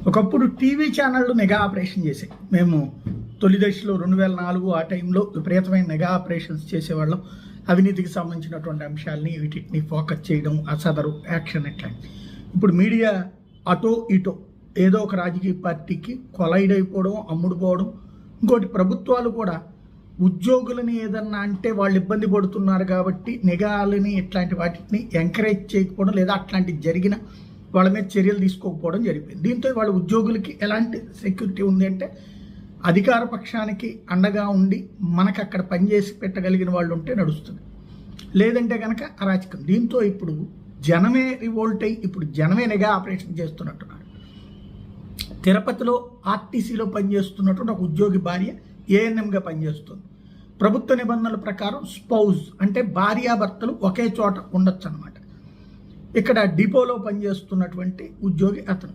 ఒకప్పుడు టీవీ ఛానళ్ళు నిఘా ఆపరేషన్ చేసాయి. మేము తొలి దశలో 2004 ఆ టైంలో విపరీతమైన నిఘా ఆపరేషన్స్ చేసేవాళ్ళం. అవినీతికి సంబంధించినటువంటి అంశాలని వీటిని ఫోకస్ చేయడం, అసదరు యాక్షన్ ఇట్లాంటి. ఇప్పుడు మీడియా అటో ఇటో ఏదో ఒక రాజకీయ పార్టీకి కొలైడ్ అయిపోవడం, అమ్ముడుపోవడం. ఇంకోటి, ప్రభుత్వాలు కూడా ఉద్యోగులని ఏదన్నా అంటే వాళ్ళు ఇబ్బంది పడుతున్నారు కాబట్టి నిఘాలని ఇట్లాంటి వాటిని ఎంకరేజ్ చేయకపోవడం, లేదా అట్లాంటివి జరిగిన వాళ్ళ మీద చర్యలు తీసుకోకపోవడం జరిగింది. దీంతో వాళ్ళ ఉద్యోగులకి ఎలాంటి సెక్యూరిటీ ఉంది అంటే, అధికార పక్షానికి అండగా ఉండి మనకు అక్కడ పనిచేసి పెట్టగలిగిన వాళ్ళు ఉంటే నడుస్తుంది, లేదంటే కనుక అరాచకం. దీంతో ఇప్పుడు జనమే రివోల్ట్ అయ్యి ఇప్పుడు జనమే నిఘా ఆపరేషన్ చేస్తున్నట్టున్నారు. తిరుపతిలో ఆర్టీసీలో పనిచేస్తున్నటువంటి ఒక ఉద్యోగి భార్య ఏఎన్ఎంగా పనిచేస్తుంది. ప్రభుత్వ నిబంధనల ప్రకారం స్పౌజ్ అంటే భార్యాభర్తలు ఒకే చోట ఉండొచ్చు అనమాట. ఇక్కడ డిపోలో పనిచేస్తున్నటువంటి ఉద్యోగి అతను